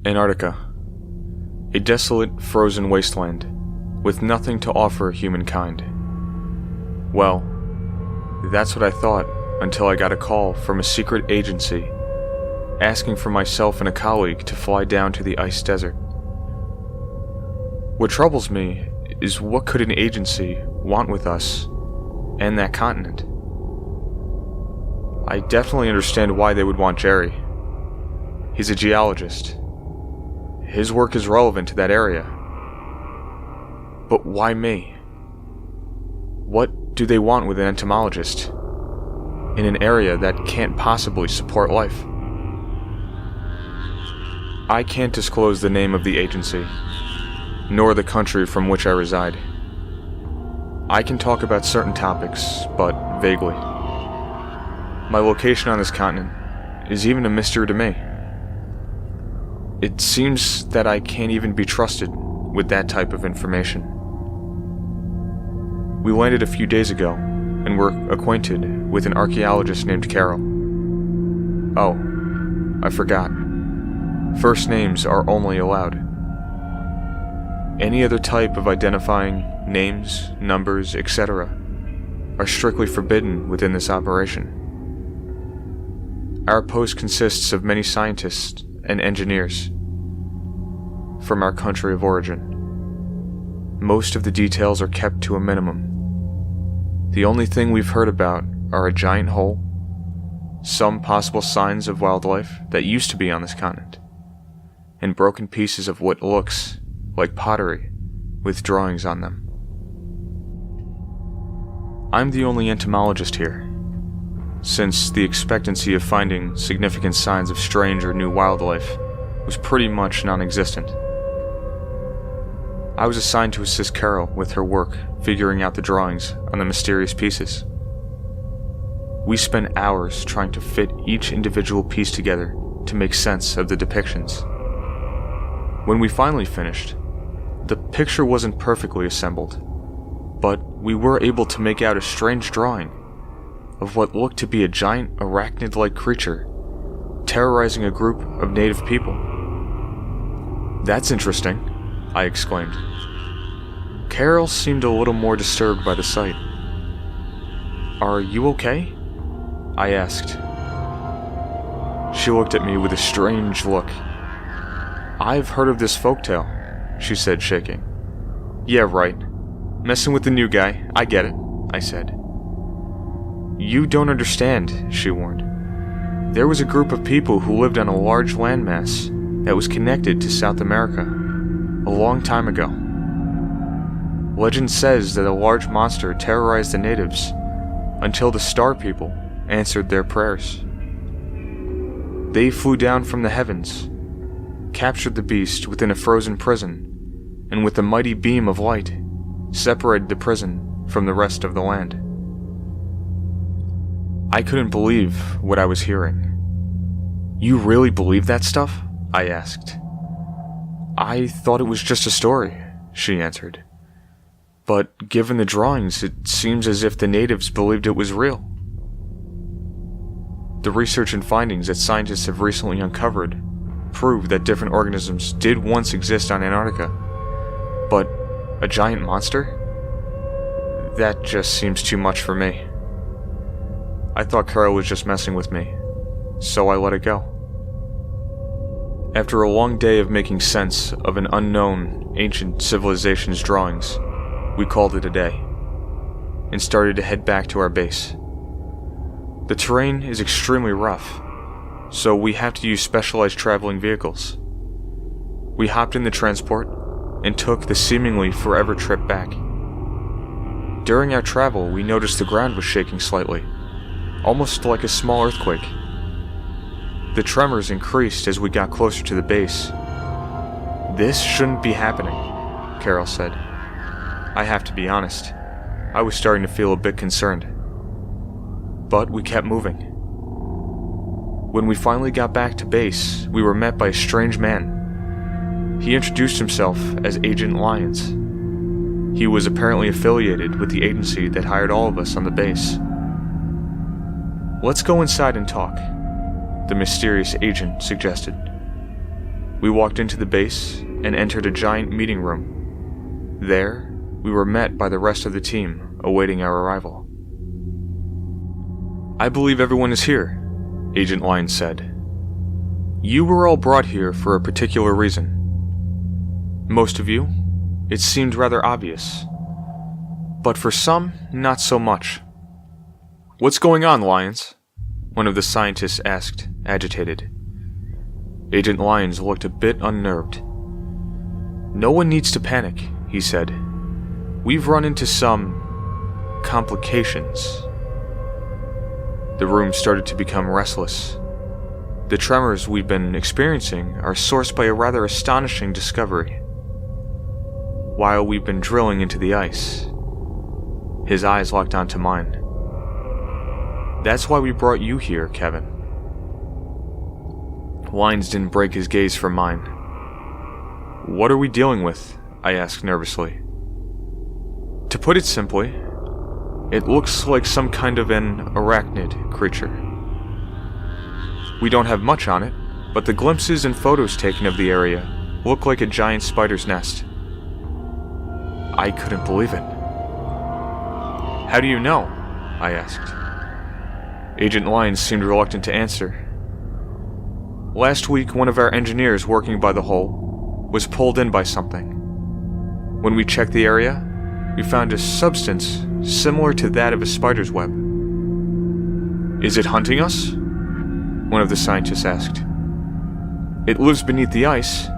Antarctica. A desolate, frozen wasteland, with nothing to offer humankind. Well, that's what I thought until I got a call from a secret agency asking for myself and a colleague to fly down to the ice desert. What troubles me is what could an agency want with us and that continent? I definitely understand why they would want Jerry. He's a geologist. His work is relevant to that area. But why me? What do they want with an entomologist in an area that can't possibly support life? I can't disclose the name of the agency, nor the country from which I reside. I can talk about certain topics, but vaguely. My location on this continent is even a mystery to me. It seems that I can't even be trusted with that type of information. We landed a few days ago, and were acquainted with an archaeologist named Carol. Oh, I forgot. First names are only allowed. Any other type of identifying names, numbers, etc. are strictly forbidden within this operation. Our post consists of many scientists and engineers from our country of origin. Most of the details are kept to a minimum. The only thing we've heard about are a giant hole, some possible signs of wildlife that used to be on this continent, and broken pieces of what looks like pottery with drawings on them. I'm the only entomologist here, since the expectancy of finding significant signs of strange or new wildlife was pretty much non-existent. I was assigned to assist Carol with her work figuring out the drawings on the mysterious pieces. We spent hours trying to fit each individual piece together to make sense of the depictions. When we finally finished, the picture wasn't perfectly assembled, but we were able to make out a strange drawing of what looked to be a giant arachnid-like creature terrorizing a group of native people. "That's interesting," I exclaimed. Carol seemed a little more disturbed by the sight. "Are you okay?" I asked. She looked at me with a strange look. "I've heard of this folktale," she said, shaking. "Yeah, right. Messing with the new guy, I get it," I said. "You don't understand," she warned. "There was a group of people who lived on a large landmass that was connected to South America a long time ago. Legend says that a large monster terrorized the natives until the Star People answered their prayers. They flew down from the heavens, captured the beast within a frozen prison, and with a mighty beam of light, separated the prison from the rest of the land." I couldn't believe what I was hearing. "You really believe that stuff?" I asked. "I thought it was just a story," she answered. "But given the drawings, it seems as if the natives believed it was real." The research and findings that scientists have recently uncovered prove that different organisms did once exist on Antarctica. But a giant monster? That just seems too much for me. I thought Carol was just messing with me, so I let it go. After a long day of making sense of an unknown ancient civilization's drawings, we called it a day, and started to head back to our base. The terrain is extremely rough, so we have to use specialized traveling vehicles. We hopped in the transport and took the seemingly forever trip back. During our travel, we noticed the ground was shaking slightly, almost like a small earthquake. The tremors increased as we got closer to the base. "This shouldn't be happening," Carol said. I have to be honest, I was starting to feel a bit concerned. But we kept moving. When we finally got back to base, we were met by a strange man. He introduced himself as Agent Lyons. He was apparently affiliated with the agency that hired all of us on the base. "Let's go inside and talk," the mysterious agent suggested. We walked into the base and entered a giant meeting room. There, we were met by the rest of the team awaiting our arrival. "I believe everyone is here," Agent Lyons said. "You were all brought here for a particular reason. Most of you, it seemed rather obvious. But for some, not so much." "What's going on, Lyons?" one of the scientists asked, agitated. Agent Lyons looked a bit unnerved. "No one needs to panic," he said. "We've run into some complications." The room started to become restless. The tremors we've been experiencing are sourced by a rather astonishing discovery. While we've been drilling into the ice, his eyes locked onto mine. "That's why we brought you here, Kevin." Lyons didn't break his gaze from mine. "What are we dealing with?" I asked nervously. "To put it simply, it looks like some kind of an arachnid creature. We don't have much on it, but the glimpses and photos taken of the area look like a giant spider's nest." I couldn't believe it. "How do you know?" I asked. Agent Lyons seemed reluctant to answer. "Last week, one of our engineers working by the hole was pulled in by something. When we checked the area, we found a substance similar to that of a spider's web." "Is it hunting us?" one of the scientists asked. "It lives beneath the ice,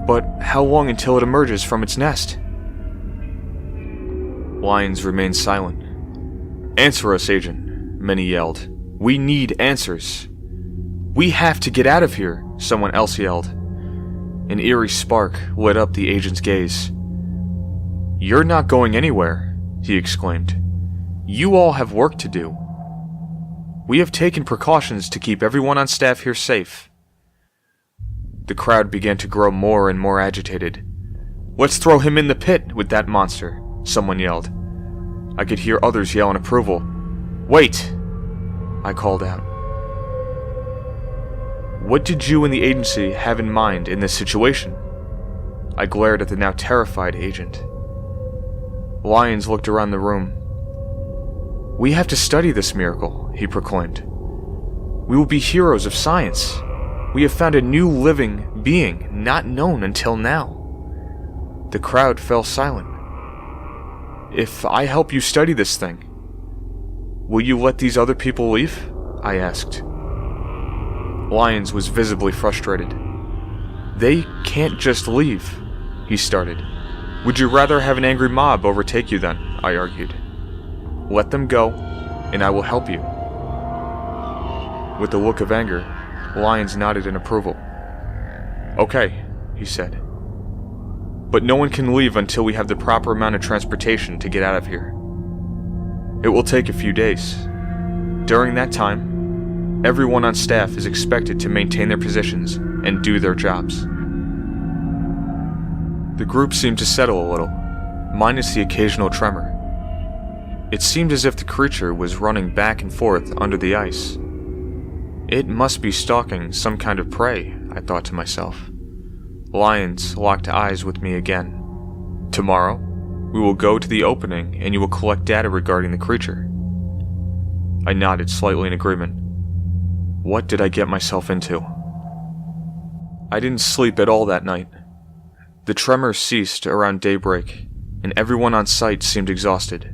but how long until it emerges from its nest?" Lyons remained silent. "Answer us, Agent," many yelled. "We need answers." "We have to get out of here," someone else yelled. An eerie spark lit up the agent's gaze. "You're not going anywhere," he exclaimed. "You all have work to do. We have taken precautions to keep everyone on staff here safe." The crowd began to grow more and more agitated. "Let's throw him in the pit with that monster," someone yelled. I could hear others yell in approval. "Wait!" I called out. "What did you and the agency have in mind in this situation?" I glared at the now terrified agent. Lyons looked around the room. "We have to study this miracle," he proclaimed. "We will be heroes of science. We have found a new living being not known until now." The crowd fell silent. "If I help you study this thing, will you let these other people leave?" I asked. Lyons was visibly frustrated. "They can't just leave," he started. "Would you rather have an angry mob overtake you then?" I argued. "Let them go, and I will help you." With a look of anger, Lyons nodded in approval. "Okay," he said. "But no one can leave until we have the proper amount of transportation to get out of here. It will take a few days. During that time, everyone on staff is expected to maintain their positions and do their jobs." The group seemed to settle a little, minus the occasional tremor. It seemed as if the creature was running back and forth under the ice. It must be stalking some kind of prey, I thought to myself. Lyons locked eyes with me again. "Tomorrow, we will go to the opening and you will collect data regarding the creature." I nodded slightly in agreement. What did I get myself into? I didn't sleep at all that night. The tremors ceased around daybreak, and everyone on site seemed exhausted.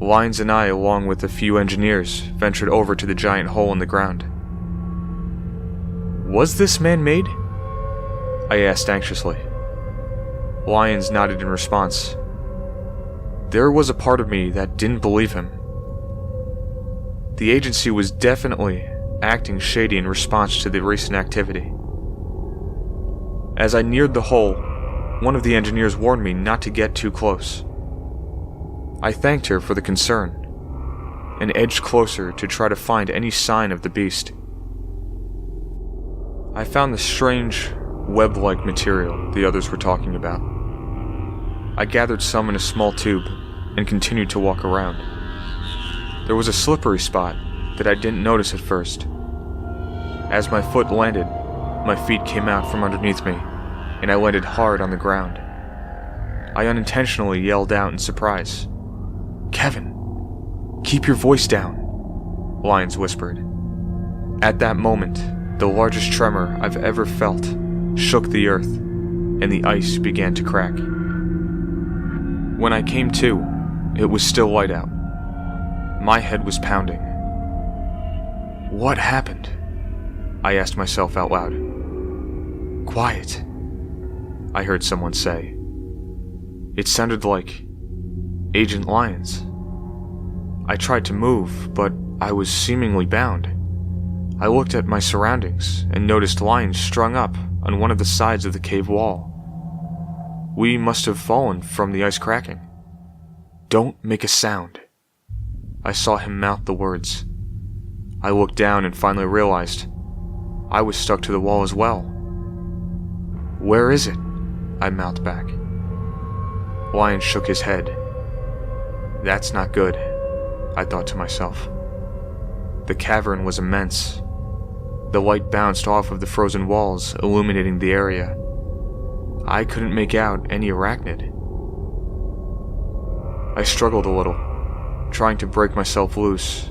Lyons and I, along with a few engineers, ventured over to the giant hole in the ground. "Was this man-made?" I asked anxiously. Lyons nodded in response. There was a part of me that didn't believe him. The agency was definitely acting shady in response to the recent activity. As I neared the hole, one of the engineers warned me not to get too close. I thanked her for the concern, and edged closer to try to find any sign of the beast. I found the strange, web-like material the others were talking about. I gathered some in a small tube and continued to walk around. There was a slippery spot that I didn't notice at first. As my foot landed, My feet came out from underneath me, and I landed hard on the ground. I unintentionally yelled out in surprise. "Kevin, keep your voice down," Lyons whispered. At that moment, the largest tremor I've ever felt shook the earth, and the ice began to crack. When I came to, it was still light out. My head was pounding. "What happened?" I asked myself out loud. "Quiet," I heard someone say. It sounded like Agent Lyons. I tried to move, but I was seemingly bound. I looked at my surroundings and noticed Lyons strung up on one of the sides of the cave wall. We must have fallen from the ice cracking. "Don't make a sound." I saw him mouth the words. I looked down and finally realized I was stuck to the wall as well. "Where is it?" I mouthed back. Lyons shook his head. "That's not good," I thought to myself. The cavern was immense. The light bounced off of the frozen walls, illuminating the area. I couldn't make out any arachnid. I struggled a little, trying to break myself loose,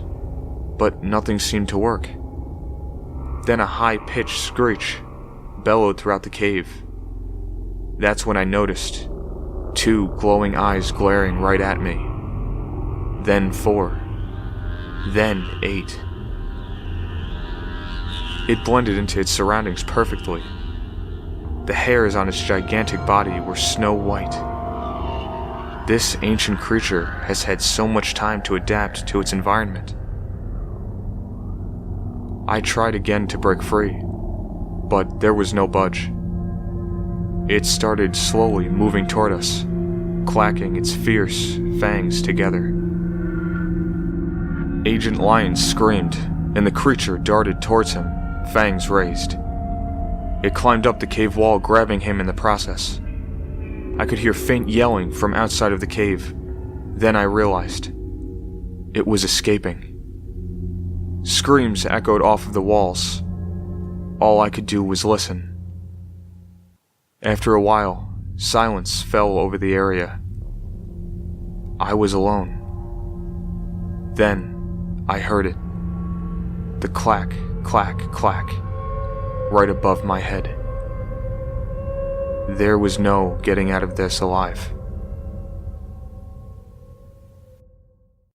but nothing seemed to work. Then a high-pitched screech bellowed throughout the cave. That's when I noticed 2 glowing eyes glaring right at me. Then 4. Then 8. It blended into its surroundings perfectly. The hairs on its gigantic body were snow white. This ancient creature has had so much time to adapt to its environment. I tried again to break free, but there was no budge. It started slowly moving toward us, clacking its fierce fangs together. Agent Lyons screamed, and the creature darted towards him, fangs raised. It climbed up the cave wall, grabbing him in the process. I could hear faint yelling from outside of the cave. Then I realized it was escaping. Screams echoed off of the walls. All I could do was listen. After a while, silence fell over the area. I was alone. Then I heard it. The clack, clack, clack, right above my head. There was no getting out of this alive.